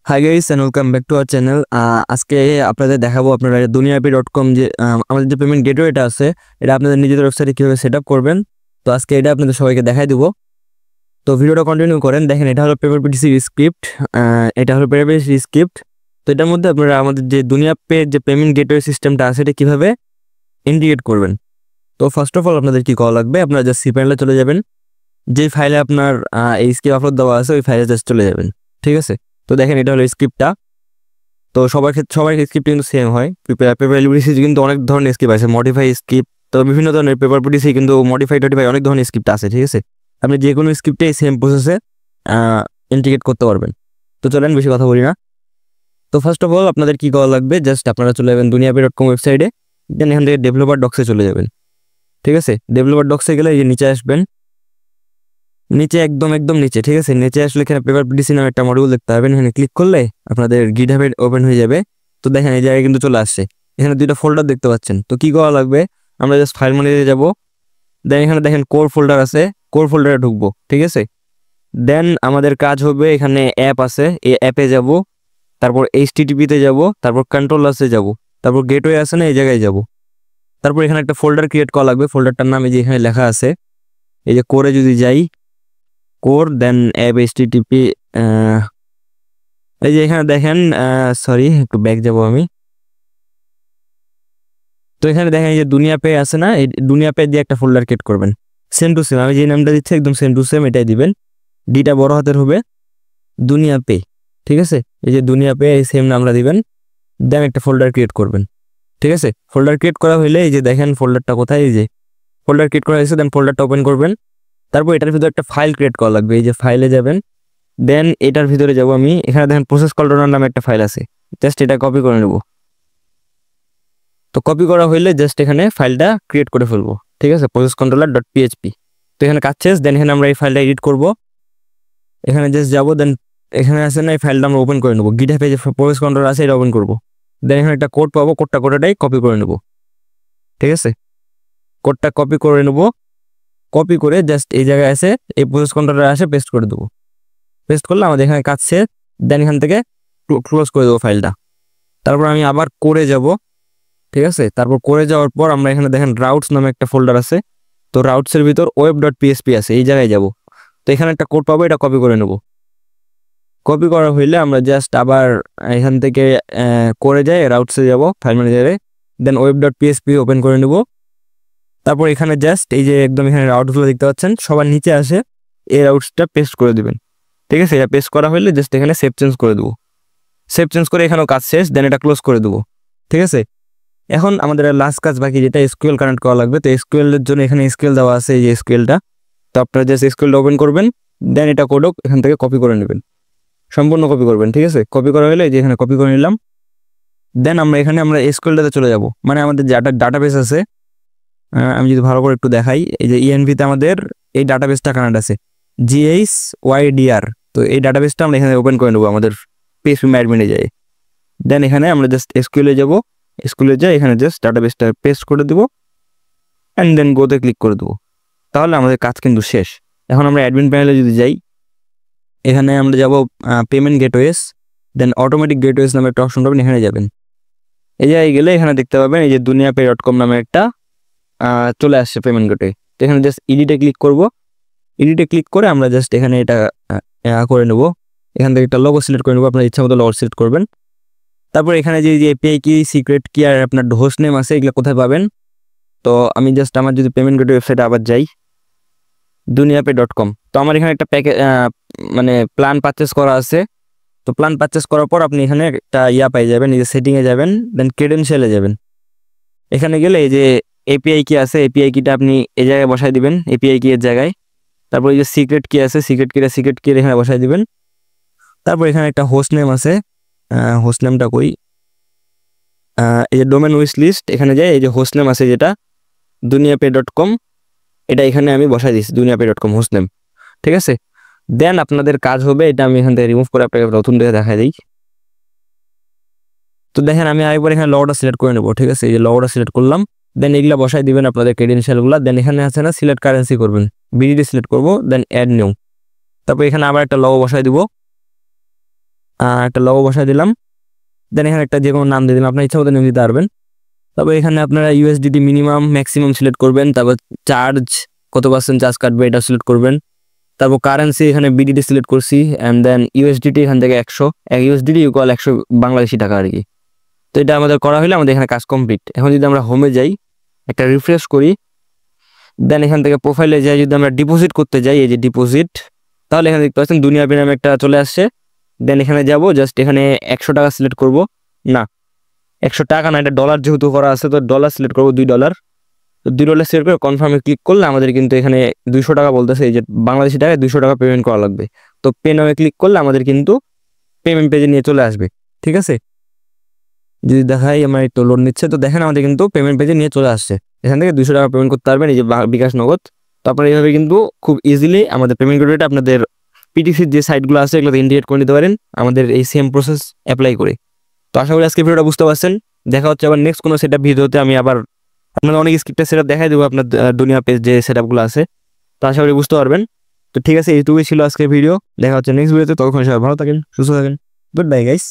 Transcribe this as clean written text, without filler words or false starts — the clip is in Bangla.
High guys and welcome back to our channel. আজকে আপনাদের দেখাবো আপনারা দুনিয়াপে.com যে আমাদের যে পেমেন্ট গেটওয়েটা আছে এটা আপনাদের নিজেদের ওয়েবসাইটে কীভাবে সেট আপ করবেন। তো আজকে এটা আপনাদের সবাইকে দেখাই দিব। তো ভিডিওটা কন্টিনিউ করেন। দেখেন এটা হলো পেপারপিটিসি স্ক্রিপ্ট, এটা হলো পেপারপিটিসি স্ক্রিপ্ট। তো এটার মধ্যে আপনারা আমাদের যে দুনিয়াপে যে পেমেন্ট গেটওয়ে সিস্টেমটা আছে এটা কীভাবে ইন্টিগ্রেট করবেন। তো ফার্স্ট অফ অল আপনাদের কী করা লাগবে, আপনারা জাস্ট সি প্যানেলে চলে যাবেন। যে ফাইলে আপনার এই স্ক্রিপ্ট আপলোড দেওয়া আছে ওই ফাইলে জাস্ট চলে যাবেন, ঠিক আছে। তো দেখেন এটা হলো স্ক্রিপ্টটা। তো সবার স্ক্রিপ্ট কিন্তু সেম হয়। পেপারপিটিসি কিন্তু অনেক ধরনের স্ক্রিপ্ট আছে, মডিফাই স্ক্রিপ্ট, তো বিভিন্ন ধরনের পেপারপিটিসি কিন্তু মডিফাই অনেক ধরনের স্ক্রিপ্ট আছে, ঠিক আছে। আপনি যে কোনো স্ক্রিপ্টে সেম প্রসেসে ইন্টিগ্রেট করতে পারবেন। তো চলেন বেশি কথা বলি না। তো ফার্স্ট অফ অল আপনাদের কী করা লাগবে, জাস্ট আপনারা চলে যাবেন দুনিয়াপে.com ওয়েবসাইটে, দেন এখান থেকে ডেভেলপার ডক্সে চলে যাবেন, ঠিক আছে। ডেভেলপার ডক্সে গেলে এই যে নিচে আসবেন, নিচে একদম নিচে, ঠিক আছে। নিচে আসলে এখানে পেপারপিটিসি নামে একটা মডিউল দেখতে পাবেন, এখানে ক্লিক করলে আপনাদের গিটহাবে ওপেন হয়ে যাবে। তো দেখেন এই জায়গায় কিন্তু চলে আসছে, এখানে দুইটা ফোল্ডার দেখতে পাচ্ছেন। তো কি করা লাগবে, আমরা জাস্ট ফাইল ম্যানেজারে যাব, দেন এখানে দেখেন কোর ফোল্ডার আছে, কোর ফোল্ডারে ঢুকবো, ঠিক আছে। দেন আমাদের কাজ হবে এখানে অ্যাপ আছে, এই অ্যাপে যাব, তারপর HTTP-তে যাব, তারপর কন্ট্রোলার্সে যাব, তারপর গেটওয়ে আছে না এই জায়গায় যাব। তারপর এখানে একটা ফোল্ডার ক্রিয়েট করা লাগবে, ফোল্ডারটার নাম এই যে এখানে লেখা আছে, এই যে কোরে যদি যাই, কোর দেন অ্যাপ HTTP, এই যে এখানে দেখেন, সরি একটু ব্যাক যাব আমি। তো এখানে দেখেন এই যে দুনিয়াপে আছে না, এই দুনিয়াপে দিয়ে একটা ফোল্ডার ক্রিয়েট করবেন, সেম টু সেম। আমি যে নামটা দিচ্ছি একদম সেম টু সেম এটাই দিবেন, ডিটা বড় হাতের হবে, দুনিয়াপে, ঠিক আছে। এই যে দুনিয়াপে এই সেম নামটা দিবেন, দেন একটা ফোল্ডার ক্রিয়েট করবেন, ঠিক আছে। ফোল্ডার ক্রিয়েট করা হইলে এই যে দেখেন ফোল্ডারটা কোথায়, এই যে ফোল্ডার ক্রিয়েট করা হয়েছে, দেন ফোল্ডারটা ওপেন করবেন। তারপর এটার ভিতরে একটা ফাইল ক্রিয়েট করা লাগবে, এই যে ফাইলে যাবেন, দেন এটার ভিতরে যাব আমি, এখানে দেখেন প্রসেস কন্ট্রোলার নামে একটা ফাইল আছে, জাস্ট এটা কপি করে নেব। তো কপি করা হইলে জাস্ট এখানে ফাইলটা ক্রিয়েট করে ফেলবো, ঠিক আছে, প্রসেস কন্ট্রোলার .php। তো এখানে কাজ শেষ, দেন এখানে আমরা এই ফাইলটা এডিট করব, এখানে জাস্ট যাবো, দেন এখানে আছে না এই ফাইলটা আমরা ওপেন করে নেবো, গিটহাবে যে প্রসেস কন্ট্রোলার আছে এটা ওপেন করবো, দেন এখানে একটা কোড পাবো, কোডটাই কপি করে নেব, ঠিক আছে। কোডটা কপি করে নেব, কপি করে জাস্ট এই জায়গায় আছে এই প্রসেস কন্ট্রোলার আসে পেস্ট করে দেবো। পেস্ট করলে আমাদের এখানে কাজ শেষ, দেন এখান থেকে ক্লোজ করে দেবো ফাইলটা। তারপর আমি আবার করে যাব, ঠিক আছে। তারপর করে যাওয়ার পর আমরা এখানে দেখেন রাউটস নামে একটা ফোল্ডার আছে, তো রাউটসের ভিতর web.php আছে, এই জায়গায় যাব। তো এখানে একটা কোড পাবো, এটা কপি করে নেব। কপি করা হইলে আমরা জাস্ট আবার এখান থেকে করে যাই রাউটসে যাব, ফাইল ম্যানেজারে, দেন web.php ওপেন করে নেব। তারপর এখানে জাস্ট এই যে একদম এখানে রাউটসগুলো দেখতে পাচ্ছেন সবার নিচে আসে, এই রাউটসটা পেস্ট করে দিবেন, ঠিক আছে। এটা পেস্ট করা হইলে জাস্ট এখানে সেভ চেঞ্জ করে দেবো, সেভ চেঞ্জ করে এখানেও কাজ শেষ, দেন এটা ক্লোজ করে দেবো, ঠিক আছে। এখন আমাদের লাস্ট কাজ বাকি, যেটা SQL কানেক্ট করা লাগবে। তো SQL এর জন্য এখানে SQL দেওয়া আছে, এই যে SQLটা, তো আপনারা জাস্ট SQLটা ওপেন করবেন, দেন এটা কোডও এখান থেকে কপি করে নেবেন, সম্পূর্ণ কপি করবেন, ঠিক আছে। কপি করা হলে যে এখানে কপি করে নিলাম, দেন আমরা SQLটাতে চলে যাব, মানে আমাদের যে ডাটাবেস আছে, আমি যদি ভালো করে একটু দেখাই, এই যে ENV-তে আমাদের এই ডাটাবেসটা কানেক্ট আছে, GHYDR। তো এই ডাটাবেসটা আমরা এখানে ওপেন করে নেবো আমাদের PHP অ্যাডমিনে যাই, দেন এখানে আমরা জাস্ট SQL-এ যাব, SQL-এ যাই, এখানে জাস্ট ডাটাবেসটা পেস্ট করে দেবো, অ্যান্ড দেন গোতে ক্লিক করে দেবো, তাহলে আমাদের কাজ কিন্তু শেষ। এখন আমরা অ্যাডমিন প্যানেলে যদি যাই, এখানে আমরা যাব পেমেন্ট গেটওয়েস, দেন অটোমেটিক গেটওয়েস নামে একটা অপশন পাবেন, এখানে যাবেন। এই জায়গায় গেলে এখানে দেখতে পাবেন এই যে দুনিয়াপে.com নামে একটা চলে আসছে পেমেন্ট গেটওয়ে। তো এখানে জাস্ট এডিটে ক্লিক করব, এডিটে ক্লিক করে আমরা জাস্ট এখানে এটা করে নেব, এখান থেকে একটা লোগো সিলেক্ট করে নেব, আপনার ইচ্ছা মতো লোগো সিলেক্ট করবেন। তারপর এখানে যে API কি, সিক্রেট কি, আর আপনার হোস্ট নেম আছে, এগুলো কোথায় পাবেন। তো আমি জাস্ট আমার যদি পেমেন্ট গেটওয়ে ওয়েবসাইটে আবার যাই, দুনিয়াপে.com, তো আমার এখানে একটা মানে প্ল্যান পারচেস করা আছে। তো প্ল্যান পারচেস করার পর আপনি এখানে একটা পাই যাবেন, এই যে সেটিংয়ে যাবেন, দেন ক্রেডেনশিয়ালে যাবেন। এখানে গেলে এই যে API কি আছে, API কিটা আপনি এই জায়গায় বসাই দিবেন, API কি এর জায়গায়। তারপর এই যে সিক্রেট কি আছে, সিক্রেট কি এখানে বসাই দিবেন। তারপর এখানে একটা হোস্ট নেম আছে, হোস্ট নেমটা কই, এই যে ডোমেন উইশ লিস্ট, এখানে যাই, এই যে হোস্ট নেম আছে যেটা দুনিয়াপে.com, এটা এখানে আমি বসাই দিচ্ছি দুনিয়াপে.com হোস্ট নেম, ঠিক আছে। দেন আপনাদের কাজ হবে, এটা আমি এখান থেকে রিমুভ করে আপনাকে নতুন দিয়ে দেখাই দিই। তো দেখেন আমি আরেকবার এখানে লগটা সিলেক্ট করে নেবো, ঠিক আছে। এই যে লগটা সিলেক্ট করলাম, দেন এগুলা বসাই দিবেন আপনাদের ক্রেডেনশিয়ালগুলো, দেন এখানে আছে না সিলেক্ট কারেন্সি করবেন, BDD সিলেক্ট করবো, দেন অ্যাড নিউ। তারপর এখানে আবার একটা লগো বসাই দিব, একটা লগো বসায় দিলাম, দেন এখানে একটা যে কোনো নাম দিয়ে দিলাম, আপনার ইচ্ছা মতো নাম দিতে পারবেন। তারপর এখানে আপনারা ইউএসডিটি মিনিমাম ম্যাক্সিমাম সিলেক্ট করবেন, তারপর চার্জ কত % চার্জ কাটবে এটা সিলেক্ট করবেন। তারপর কারেন্সি এখানে বিডিটি সিলেক্ট করছি, অ্যান্ড দেন ইউএসডিটি এখান থেকে 100, এক ইউএসডিটি ইকুয়াল 100 বাংলাদেশি টাকা আর কি। তো এটা আমাদের করা হলে আমাদের এখানে কাজ কমপ্লিট। এখন যদি আমরা হোমে যাই, একটা রিফ্রেশ করি, দেন এখান থেকে প্রোফাইলে যাই, যদি আমরা ডিপোজিট করতে যাই, এই যে ডিপোজিট, তাহলে এখানে দেখতে পাচ্ছেন দুনিয়া পে নামে একটা চলে আসছে। দেন এখানে যাব, জাস্ট এখানে 100 টাকা সিলেক্ট করব, না 100 টাকা না, এটা ডলার যেহেতু করা আছে তো ডলার সিলেক্ট করবো, $2। তো $2 সিলেক্ট করে কনফার্মে ক্লিক করলে আমাদের কিন্তু এখানে 200 টাকা বলতেছে, এই যে বাংলাদেশি টাকায় 200 টাকা পেমেন্ট করা লাগবে। তো পে নামে ক্লিক করলে আমাদের কিন্তু পেমেন্ট পেজে নিয়ে চলে আসবে। ঠিক আছে, যদি দেখাই আমার একটু লোড নিচ্ছে, তো দেখেন আমাদের কিন্তু পেমেন্ট পেজে নিয়ে চলে আসছে। এখান থেকে 200 টাকা পেমেন্ট করতে পারবেন, এই যে বিকাশ নগদ। তো আপনারা এইভাবে কিন্তু খুব ইজিলি আমাদের পেমেন্ট গেটওয়েটা আপনাদের পিটিসির যে সাইটগুলো আছে এগুলোতে ইন্টিগ্রেট করে নিতে পারেন আমাদের এই সেম প্রসেস অ্যাপ্লাই করে। তো আশা করি আজকে ভিডিওটা বুঝতে পারছেন। দেখা হচ্ছে আবার নেক্সট কোনো সেটআপ ভিডিওতে। আমি আবার আপনাদের অনেক স্ক্রিপ্টের সেটআপ দেখাই দেবো, আপনার দুনিয়া পেজ যে সেটআপগুলো আছে, তো আশা করি বুঝতে পারবেন। তো ঠিক আছে, এইটুকুই ছিল আজকের ভিডিও। দেখা হচ্ছে নেক্সট ভিডিওতে, তখন সবাই ভালো থাকেন, সুস্থ থাকেন। Good bye guys.